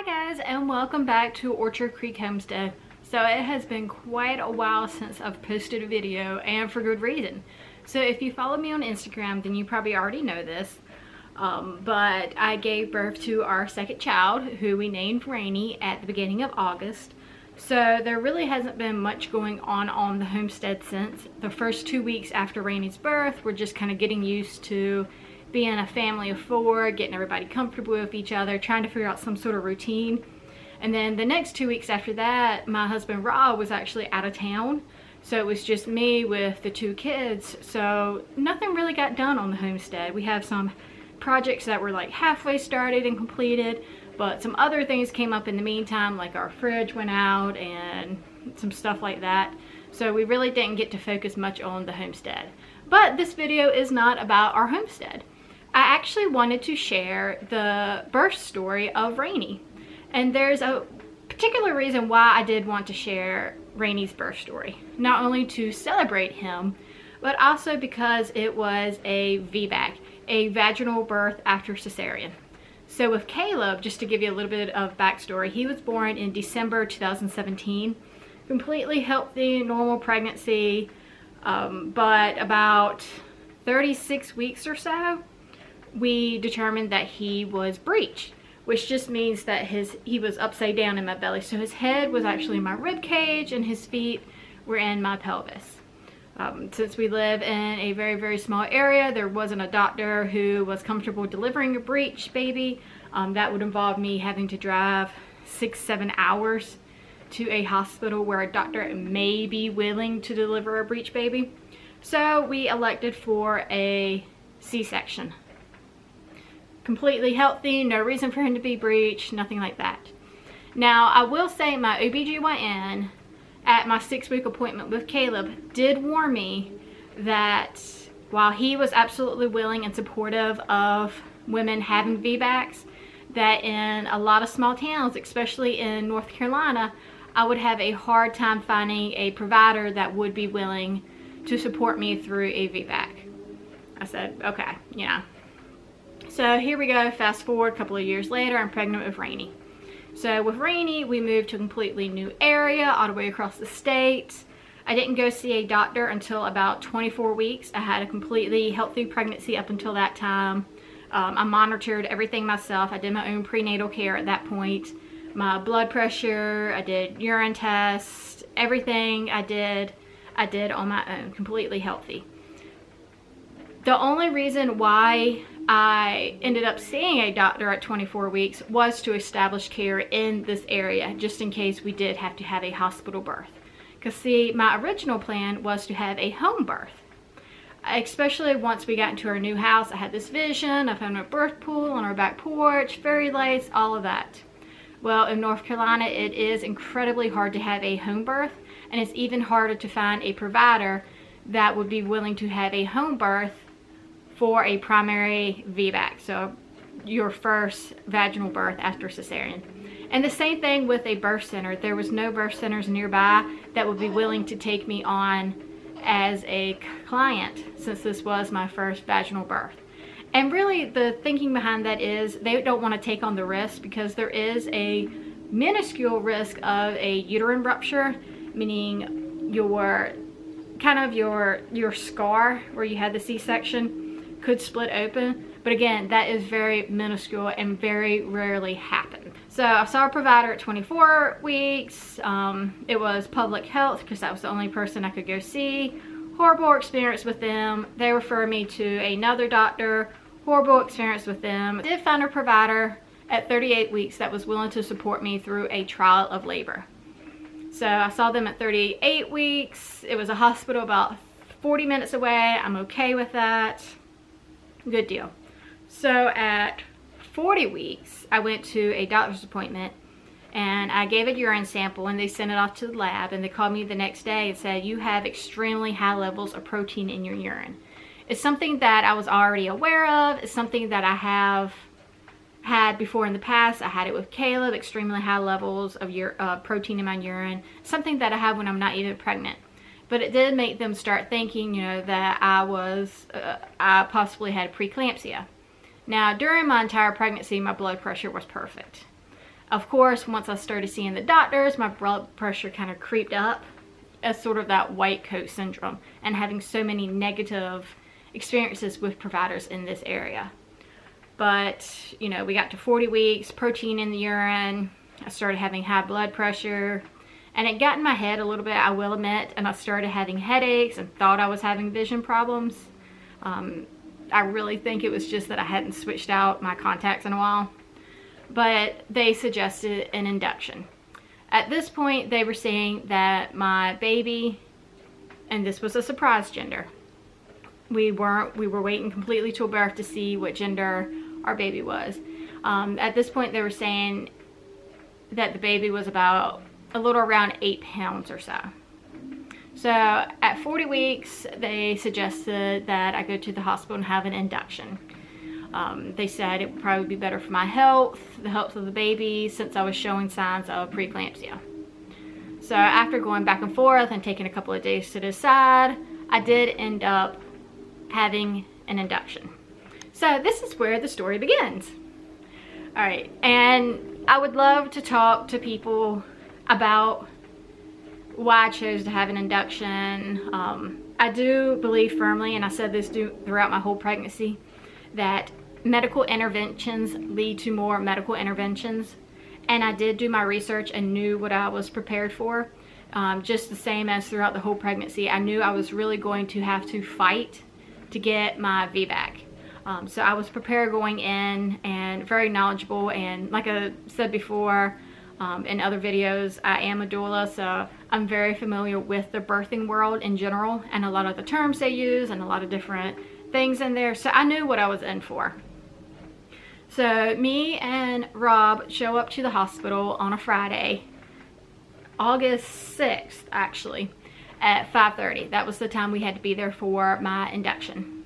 Hi guys, and welcome back to Orchard Creek Homestead. So it has been quite a while since I've posted a video, and for good reason. So if you follow me on Instagram, then you probably already know this, but I gave birth to our second child, who we named Rainey, at the beginning of August. So there really hasn't been much going on the homestead since. The first 2 weeks after Rainey's birth, we're just kind of getting used to being a family of four, getting everybody comfortable with each other, trying to figure out some sort of routine. And then the next 2 weeks after that, my husband Rob was actually out of town. So it was just me with the two kids. So nothing really got done on the homestead. We have some projects that were like halfway started and completed, but some other things came up in the meantime, like our fridge went out and some stuff like that. So we really didn't get to focus much on the homestead. But this video is not about our homestead. I actually wanted to share the birth story of Rainey. And there's a particular reason why I did want to share Rainey's birth story. Not only to celebrate him, but also because it was a VBAC, a vaginal birth after cesarean. So with Caleb, just to give you a little bit of backstory, he was born in December 2017. Completely healthy, normal pregnancy, but about 36 weeks or so, we determined that he was breech, which just means that he was upside down in my belly. So his head was actually in my rib cage and his feet were in my pelvis. Since we live in a very, very small area, there wasn't a doctor who was comfortable delivering a breech baby. That would involve me having to drive 6-7 hours to a hospital where a doctor may be willing to deliver a breech baby. So we elected for a C-section. Completely healthy, no reason for him to be breech, nothing like that. Now, I will say my OBGYN at my 6-week appointment with Caleb did warn me that while he was absolutely willing and supportive of women having VBACs, that in a lot of small towns, especially in North Carolina, I would have a hard time finding a provider that would be willing to support me through a VBAC. I said, okay, you know. So here we go, fast forward a couple of years later, I'm pregnant with Rainey. So with Rainey, we moved to a completely new area all the way across the state. I didn't go see a doctor until about 24 weeks. I had a completely healthy pregnancy up until that time. I monitored everything myself. I did my own prenatal care at that point. My blood pressure, I did urine tests, everything I did on my own, completely healthy. The only reason why I ended up seeing a doctor at 24 weeks was to establish care in this area, just in case we did have to have a hospital birth. Because see, my original plan was to have a home birth. Especially once we got into our new house, I had this vision of having a birth pool on our back porch, fairy lights, all of that. Well, in North Carolina, it is incredibly hard to have a home birth, and it's even harder to find a provider that would be willing to have a home birth for a primary VBAC, so your first vaginal birth after cesarean. And the same thing with a birth center. There was no birth centers nearby that would be willing to take me on as a client, since this was my first vaginal birth. And really the thinking behind that is they don't want to take on the risk, because there is a minuscule risk of a uterine rupture, meaning your scar where you had the C-section could split open, but again, that is very minuscule and very rarely happens. So I saw a provider at 24 weeks. It was public health, because that was the only person I could go see. Horrible experience with them. They referred me to another doctor. Horrible experience with them. I did find a provider at 38 weeks that was willing to support me through a trial of labor. So I saw them at 38 weeks. It was a hospital about 40 minutes away. I'm okay with that. Good deal. So at 40 weeks, I went to a doctor's appointment and I gave a urine sample, and they sent it off to the lab, and they called me the next day and said, you have extremely high levels of protein in your urine. It's something that I was already aware of. It's something that I have had before in the past. I had it with Caleb, extremely high levels of protein in my urine. Something that I have when I'm not even pregnant. But it did make them start thinking, you know, that I possibly had preeclampsia. Now, during my entire pregnancy, my blood pressure was perfect. Of course, once I started seeing the doctors, my blood pressure kind of creeped up as sort of that white coat syndrome and having so many negative experiences with providers in this area. But, you know, we got to 40 weeks, protein in the urine, I started having high blood pressure, and it got in my head a little bit, I will admit, and I started having headaches and thought I was having vision problems. I really think it was just that I hadn't switched out my contacts in a while. But they suggested an induction. At this point, they were saying that my baby, and this was a surprise gender. We were waiting completely till birth to see what gender our baby was. At this point, they were saying that the baby was about a little around 8 pounds or so. So at 40 weeks, they suggested that I go to the hospital and have an induction. They said it would probably be better for my health, the health of the baby, since I was showing signs of preeclampsia. So after going back and forth and taking a couple of days to decide, I did end up having an induction. So this is where the story begins. All right, and I would love to talk to people about why I chose to have an induction. I do believe firmly, and I said this throughout my whole pregnancy, that medical interventions lead to more medical interventions. And I did do my research and knew what I was prepared for. Just the same as throughout the whole pregnancy, I knew I was really going to have to fight to get my VBAC. So I was prepared going in and very knowledgeable, and like I said before in other videos, I am a doula, so I'm very familiar with the birthing world in general and a lot of the terms they use and a lot of different things in there, so I knew what I was in for. So me and Rob show up to the hospital on a Friday, August 6th actually, at 5:30. That was the time we had to be there for my induction.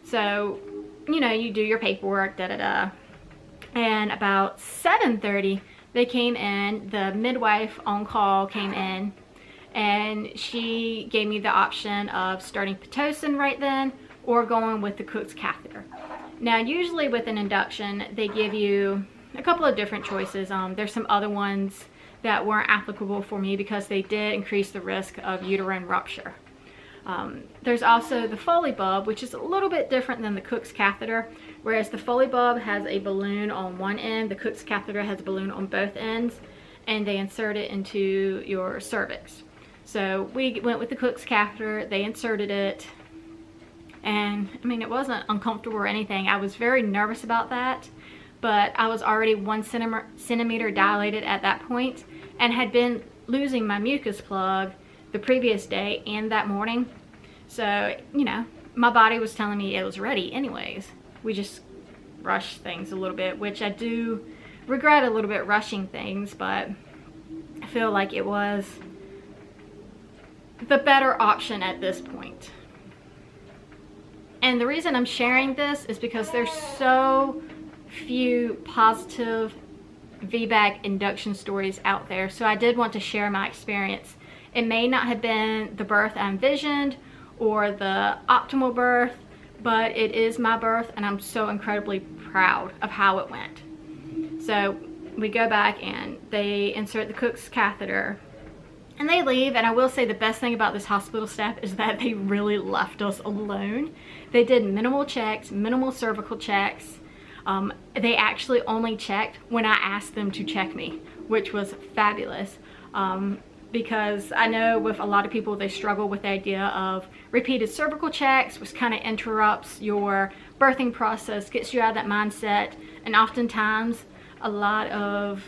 So, you know, you do your paperwork, and about 7:30 they came in, the midwife on call came in, and she gave me the option of starting Pitocin right then or going with the Cook's catheter. Now usually with an induction they give you a couple of different choices. There's some other ones that weren't applicable for me because they did increase the risk of uterine rupture. There's also the Foley bulb, which is a little bit different than the Cook's catheter. Whereas the Foley bulb has a balloon on one end, the Cook's catheter has a balloon on both ends, and they insert it into your cervix. So we went with the Cook's catheter, they inserted it, and I mean, it wasn't uncomfortable or anything. I was very nervous about that, but I was already 1 centimeter dilated at that point and had been losing my mucus plug the previous day and that morning. So, you know, my body was telling me it was ready anyways. We just rushed things a little bit, which I do regret a little bit rushing things, but I feel like it was the better option at this point. And the reason I'm sharing this is because there's so few positive VBAC induction stories out there. So I did want to share my experience. It may not have been the birth I envisioned or the optimal birth, but it is my birth and I'm so incredibly proud of how it went. So we go back and they insert the Cook's catheter and they leave, and I will say the best thing about this hospital staff is that they really left us alone. They did minimal checks, minimal cervical checks. They actually only checked when I asked them to check me, which was fabulous. Because I know with a lot of people, they struggle with the idea of repeated cervical checks, which kind of interrupts your birthing process, gets you out of that mindset, and oftentimes a lot of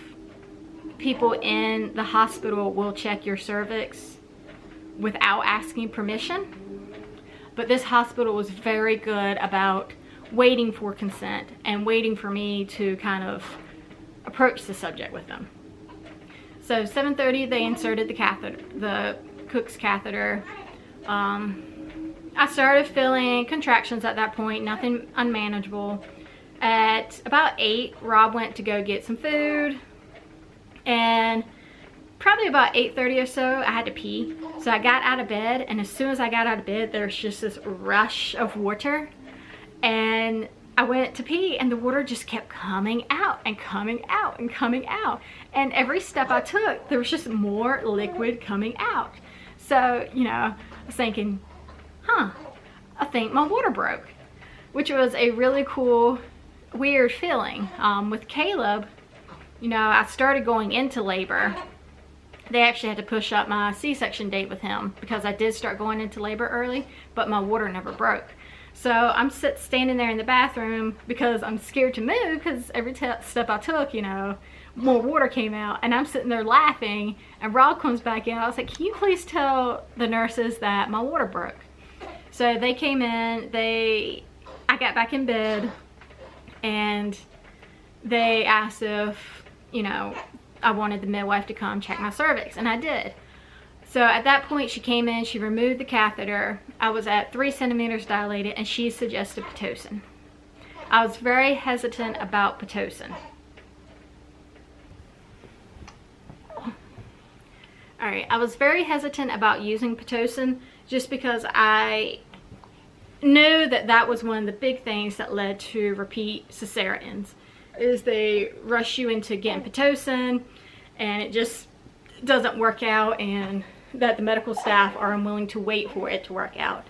people in the hospital will check your cervix without asking permission. But this hospital was very good about waiting for consent and waiting for me to kind of approach the subject with them. So 7:30 they inserted the catheter, the Cook's catheter. I started feeling contractions at that point, nothing unmanageable. At about 8, Rob went to go get some food, and probably about 8:30 or so I had to pee. So I got out of bed, and as soon as I got out of bed, there's just this rush of water, and I went to pee and the water just kept coming out and coming out and coming out. And every step I took, there was just more liquid coming out. So, you know, I was thinking, I think my water broke, which was a really cool, weird feeling. With Caleb, you know, I started going into labor. They actually had to push up my C-section date with him because I did start going into labor early, but my water never broke. So I'm standing there in the bathroom because I'm scared to move because every step I took, you know, more water came out, and I'm sitting there laughing, and Rob comes back in. I was like, can you please tell the nurses that my water broke? So they came in, I got back in bed, and they asked if, you know, I wanted the midwife to come check my cervix, and I did. So at that point, she came in, she removed the catheter. I was at 3 centimeters dilated, and she suggested Pitocin. I was very hesitant about Pitocin. Alright, I was very hesitant about using Pitocin just because I knew that that was one of the big things that led to repeat cesareans, is they rush you into getting Pitocin, and it just doesn't work out, and that the medical staff are unwilling to wait for it to work out.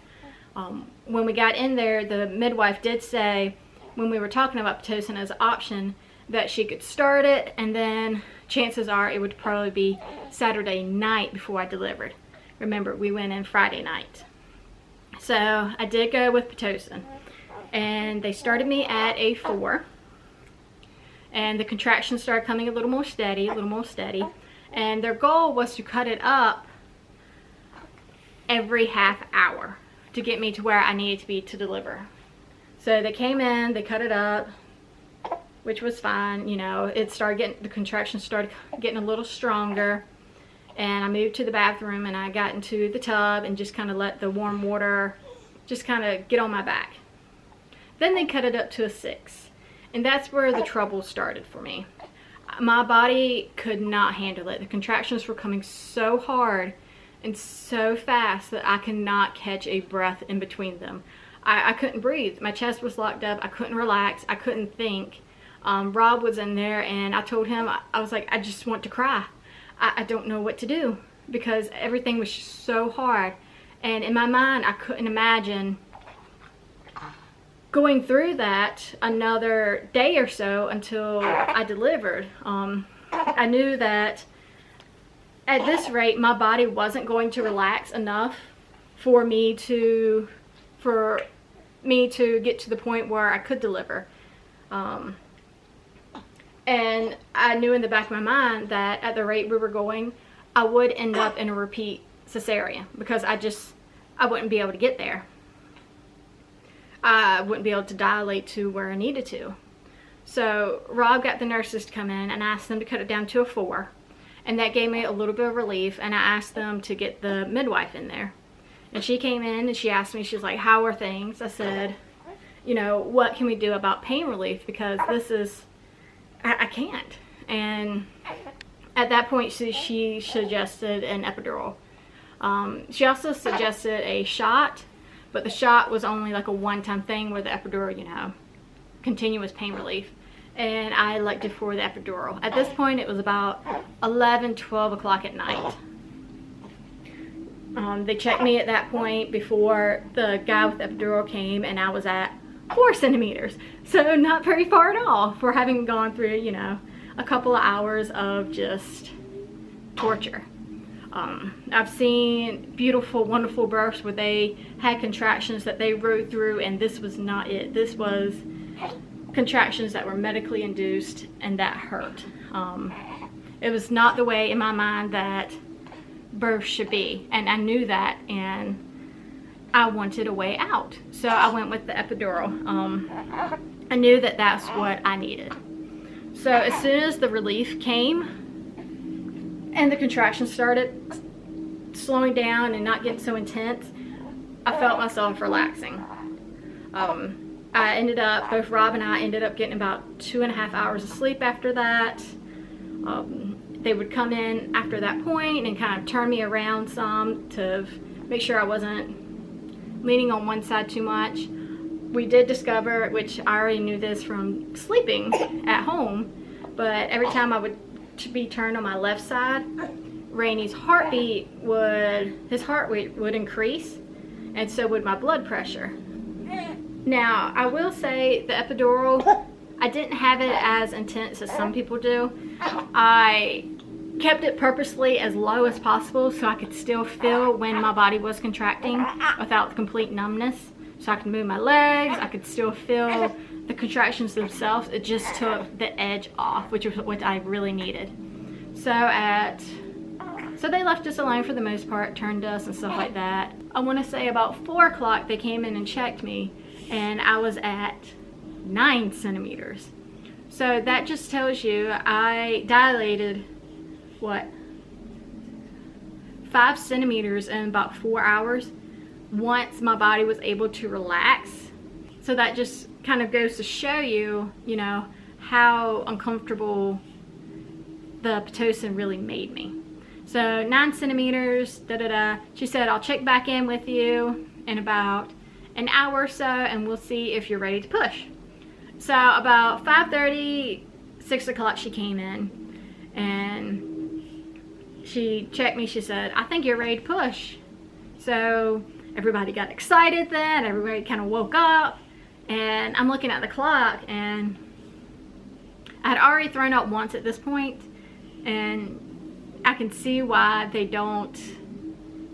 When we got in there, the midwife did say, when we were talking about Pitocin as an option, that she could start it, and then chances are it would probably be Saturday night before I delivered. Remember, we went in Friday night. So I did go with Pitocin, and they started me at a 4, and the contractions started coming a little more steady, and their goal was to cut it up every half hour to get me to where I needed to be to deliver. So they came in, they cut it up, which was fine. You know, the contractions started getting a little stronger, and I moved to the bathroom, and I got into the tub and just kind of let the warm water just kind of get on my back. Then they cut it up to a 6, and that's where the trouble started for me. My body could not handle it. The contractions were coming so hard and so fast that I could not catch a breath in between them. I couldn't breathe. My chest was locked up. I couldn't relax. I couldn't think. Rob was in there, and I told him, I was like, I just want to cry. I don't know what to do because everything was just so hard. And in my mind, I couldn't imagine going through that another day or so until I delivered. I knew that at this rate, my body wasn't going to relax enough for me to get to the point where I could deliver. And I knew in the back of my mind that at the rate we were going, I would end up in a repeat cesarean because I wouldn't be able to get there. I wouldn't be able to dilate to where I needed to. So Rob got the nurses to come in and asked them to cut it down to a 4. And that gave me a little bit of relief, and I asked them to get the midwife in there. And she came in and she asked me, she was like, how are things? I said, you know, what can we do about pain relief? Because this is, I can't. And at that point, she suggested an epidural. She also suggested a shot, but the shot was only like a one-time thing, where the epidural, you know, continuous pain relief. And I elected for the epidural. At this point, it was about 11, 12 o'clock at night. They checked me at that point before the guy with the epidural came, and I was at 4 centimeters. So not very far at all for having gone through, you know, a couple of hours of just torture. I've seen beautiful, wonderful births where they had contractions that they rode through, and this was not it. This was contractions that were medically induced, and that hurt. It was not the way in my mind that birth should be, and I knew that, and I wanted a way out. So I went with the epidural. I knew that that's what I needed. So as soon as the relief came and the contractions started slowing down and not getting so intense, I felt myself relaxing. I ended up, both Rob and I ended up getting about 2.5 hours of sleep after that. They would come in after that point and kind of turn me around some to make sure I wasn't leaning on one side too much. we did discover, which I already knew this from sleeping at home, but every time I would be turned on my left side, Rainey's heartbeat his heart rate would increase, and so would my blood pressure. Now, I will say the epidural, I didn't have it as intense as some people do. I kept it purposely as low as possible so I could still feel when my body was contracting without complete numbness. So I could move my legs, I could still feel the contractions themselves. It just took the edge off, which was what I really needed. So they left us alone for the most part, turned us and stuff like that. I want to say about 4 o'clock they came in and checked me, and I was at 9 centimeters. So that just tells you I dilated, what, 5 centimeters in about 4 hours once my body was able to relax. So that just kind of goes to show you, you know, how uncomfortable the Pitocin really made me. So 9 centimeters, She said, I'll check back in with you in about an hour or so and we'll see if you're ready to push. So about 5:30, 6 o'clock she came in and she checked me. She said, I think you're ready to push. So everybody got excited then, everybody kind of woke up, and I'm looking at the clock, and I had already thrown up once at this point, and I can see why they don't,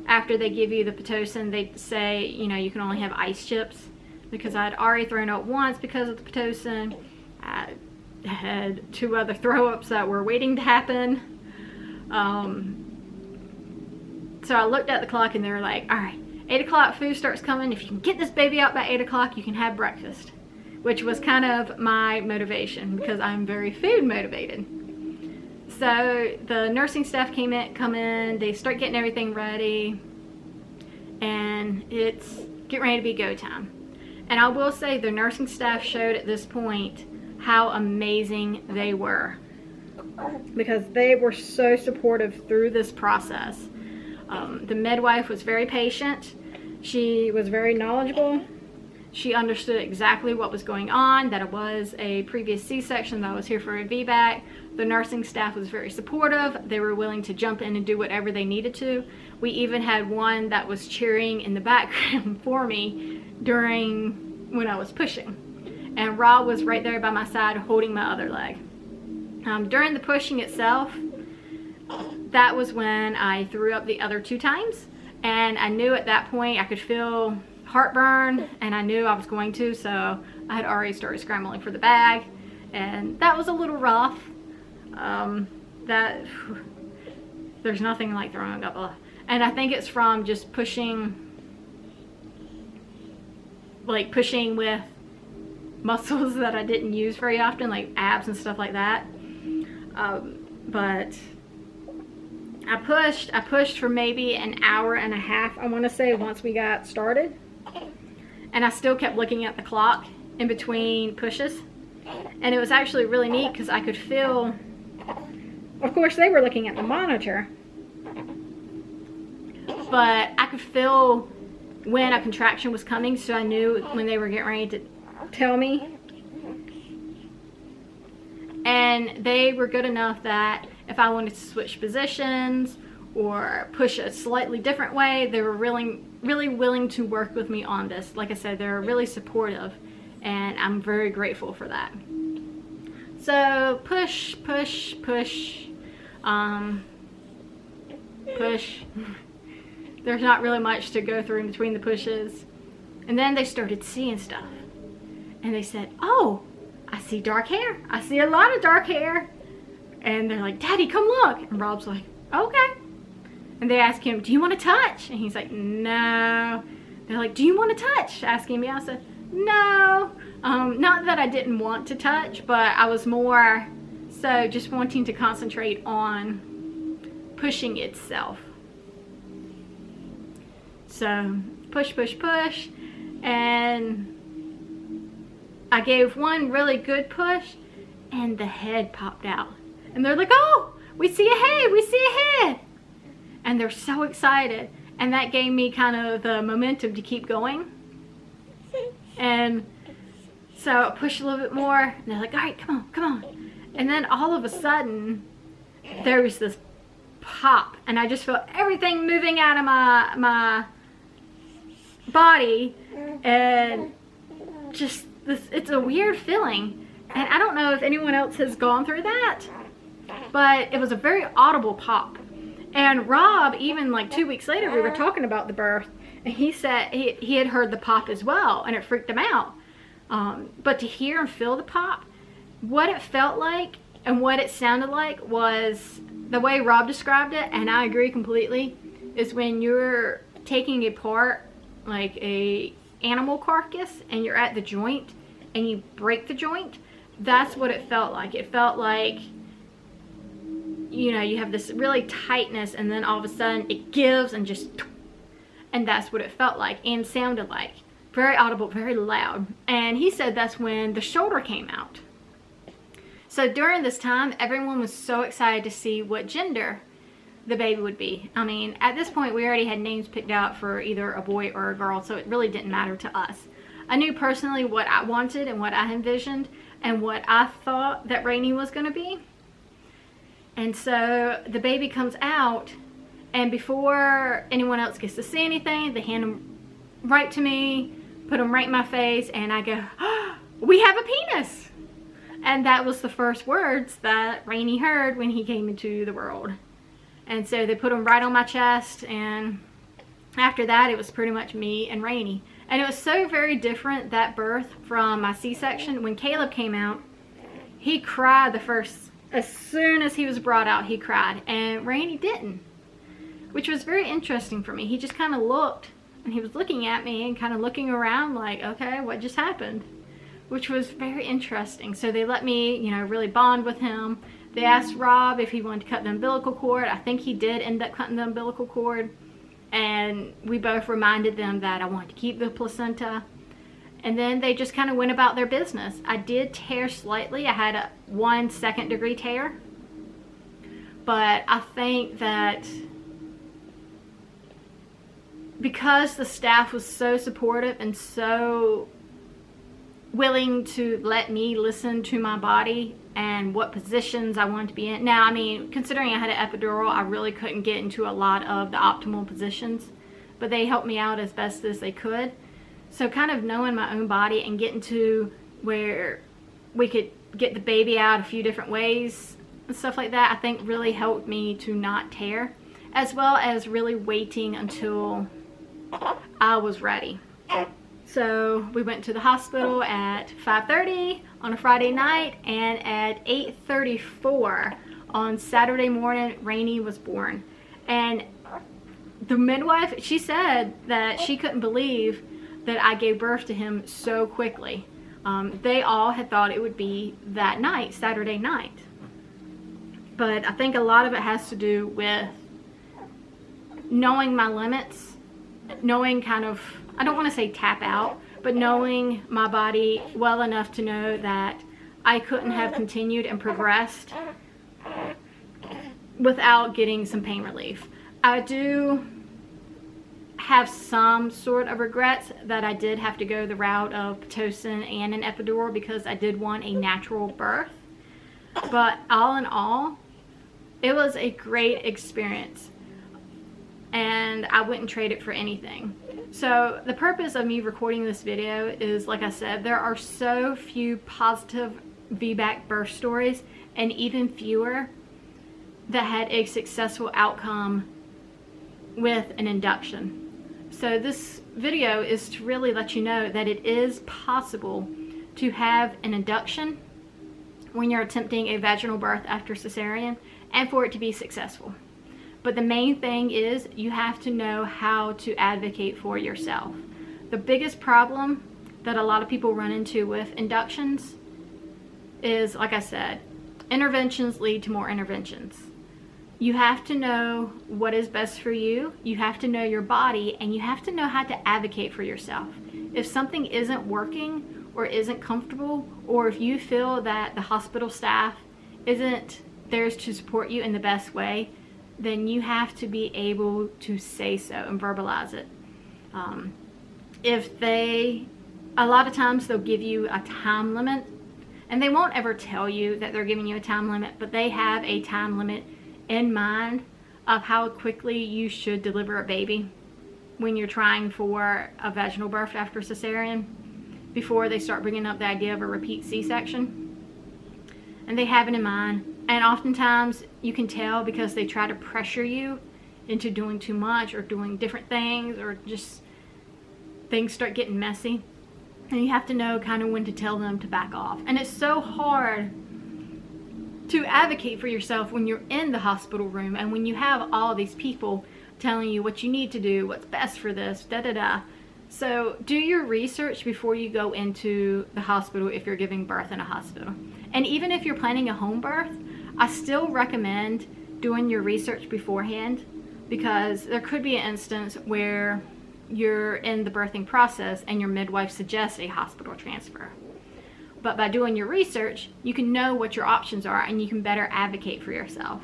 after they give you the Pitocin, they say, you know, you can only have ice chips, because I had already thrown up once because of the Pitocin. I had 2 other throw-ups that were waiting to happen. So I looked at the clock and they were like, all right, 8 o'clock food starts coming. If you can get this baby out by 8 o'clock, you can have breakfast, which was kind of my motivation because I'm very food motivated. So the nursing staff come in, they start getting everything ready, and it's getting ready to be go time. And I will say the nursing staff showed at this point how amazing they were, because they were so supportive through this process. The midwife was very patient. She was very knowledgeable. She understood exactly what was going on, that it was a previous C-section, that I was here for a VBAC. The nursing staff was very supportive. They were willing to jump in and do whatever they needed to. We even had one that was cheering in the background for me when I was pushing. And Rob was right there by my side holding my other leg. During the pushing itself, that was when I threw up the other 2 times, and I knew at that point I could feel heartburn, and I knew I was going to, so I had already started scrambling for the bag, and that was a little rough. There's nothing like throwing up, and I think it's from just pushing with muscles that I didn't use very often, like abs and stuff like that. But I pushed for maybe an hour and a half, I want to say, once we got started. And I still kept looking at the clock in between pushes. And it was actually really neat because I could feel, of course they were looking at the monitor, but I could feel when a contraction was coming, so I knew when they were getting ready to tell me. And they were good enough that if I wanted to switch positions or push a slightly different way, they were really willing to work with me on this. Like I said, they were really supportive, and I'm very grateful for that. So push, push, push, push. There's not really much to go through in between the pushes. And then they started seeing stuff. And they said, oh, I see dark hair. I see a lot of dark hair. And they're like, Daddy, come look. And Rob's like, okay. And they ask him, do you want to touch? And he's like, no. They're like, do you want to touch? Asking me. I said, no. Not that I didn't want to touch, but I was more so just wanting to concentrate on pushing itself. So push, push, push. And I gave one really good push, and the head popped out. And they're like, oh, we see a head, we see a head. And they're so excited. And that gave me kind of the momentum to keep going. And so I pushed a little bit more, and they're like, all right, come on, come on. And then all of a sudden, there was this pop, and I just felt everything moving out of my body, and just this, it's a weird feeling. And I don't know if anyone else has gone through that, but it was a very audible pop. And Rob, even like 2 weeks later, we were talking about the birth, and he said he had heard the pop as well, and it freaked him out. But to hear and feel the pop, what it felt like and what it sounded like was the way Rob described it, and I agree completely, is when you're taking apart like a animal carcass and you're at the joint and you break the joint. That's what it felt like. It felt like, you know, you have this really tightness, and then all of a sudden it gives and just, and that's what it felt like and sounded like. Very audible, very loud. And he said that's when the shoulder came out. So during this time, everyone was so excited to see what gender the baby would be. I mean, at this point, we already had names picked out for either a boy or a girl, so it really didn't matter to us. I knew personally what I wanted and what I envisioned and what I thought that Rainey was going to be. And so the baby comes out, and before anyone else gets to see anything, they hand him right to me, put him right in my face, and I go, oh, we have a penis. And that was the first words that Rainey heard when he came into the world. And so they put him right on my chest, and after that it was pretty much me and Rainey. And it was so very different, that birth, from my C-section. When Caleb came out, he cried the first, as soon as he was brought out, he cried, and Rainey didn't, which was very interesting for me. He just kind of looked, and he was looking at me and kind of looking around like, okay, what just happened? Which was very interesting. So they let me, you know, really bond with him. They asked Rob if he wanted to cut the umbilical cord. I think he did end up cutting the umbilical cord. And we both reminded them that I wanted to keep the placenta. And then they just kind of went about their business. I did tear slightly. I had a 1 second-degree tear. But I think that because the staff was so supportive and so willing to let me listen to my body and what positions I wanted to be in. Now, I mean, considering I had an epidural, I really couldn't get into a lot of the optimal positions, but they helped me out as best as they could. So kind of knowing my own body and getting to where we could get the baby out a few different ways and stuff like that, I think really helped me to not tear, as well as really waiting until I was ready. So we went to the hospital at 5:30 on a Friday night, and at 8:34 on Saturday morning, Rainey was born. And the midwife, she said that she couldn't believe that I gave birth to him so quickly. They all had thought it would be that night, Saturday night. But I think a lot of it has to do with knowing my limits, knowing kind of, I don't want to say tap out, but knowing my body well enough to know that I couldn't have continued and progressed without getting some pain relief. I do have some sort of regrets that I did have to go the route of Pitocin and an epidural because I did want a natural birth. But all in all, it was a great experience, and I wouldn't trade it for anything. So the purpose of me recording this video is, like I said, there are so few positive VBAC birth stories, and even fewer that had a successful outcome with an induction. So this video is to really let you know that it is possible to have an induction when you're attempting a vaginal birth after cesarean, and for it to be successful. But the main thing is you have to know how to advocate for yourself. The biggest problem that a lot of people run into with inductions is, like I said, interventions lead to more interventions. You have to know what is best for you, you have to know your body, and you have to know how to advocate for yourself. If something isn't working or isn't comfortable, or if you feel that the hospital staff isn't there to support you in the best way, then you have to be able to say so and verbalize it. If they a lot of times they'll give you a time limit, and they won't ever tell you that they're giving you a time limit, but they have a time limit in mind of how quickly you should deliver a baby when you're trying for a vaginal birth after cesarean, before they start bringing up the idea of a repeat C-section. And they have it in mind, and oftentimes you can tell because they try to pressure you into doing too much or doing different things, or just things start getting messy, and you have to know kind of when to tell them to back off. And it's so hard to advocate for yourself when you're in the hospital room and when you have all these people telling you what you need to do, what's best for this, da-da-da. So do your research before you go into the hospital if you're giving birth in a hospital. And even if you're planning a home birth, I still recommend doing your research beforehand, because there could be an instance where you're in the birthing process and your midwife suggests a hospital transfer. But by doing your research, you can know what your options are and you can better advocate for yourself.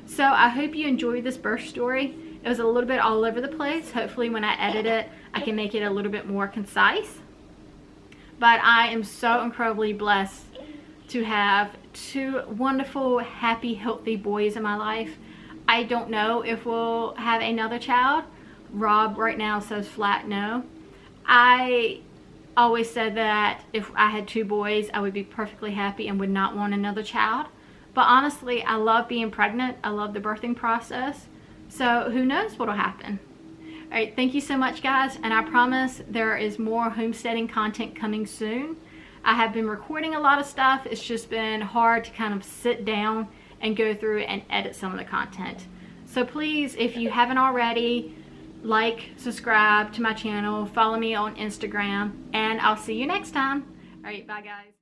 So I hope you enjoyed this birth story. It was a little bit all over the place. Hopefully when I edit it, I can make it a little bit more concise. But I am so incredibly blessed to have two wonderful, happy, healthy boys in my life. I don't know if we'll have another child. Rob right now says flat no. I always said that if I had two boys, I would be perfectly happy and would not want another child. But honestly, I love being pregnant. I love the birthing process. So who knows what'll happen. All right, thank you so much, guys. And I promise there is more homesteading content coming soon. I have been recording a lot of stuff. It's just been hard to kind of sit down and go through and edit some of the content. So please, if you haven't already, like, subscribe to my channel, follow me on Instagram, and I'll see you next time. All right, bye guys.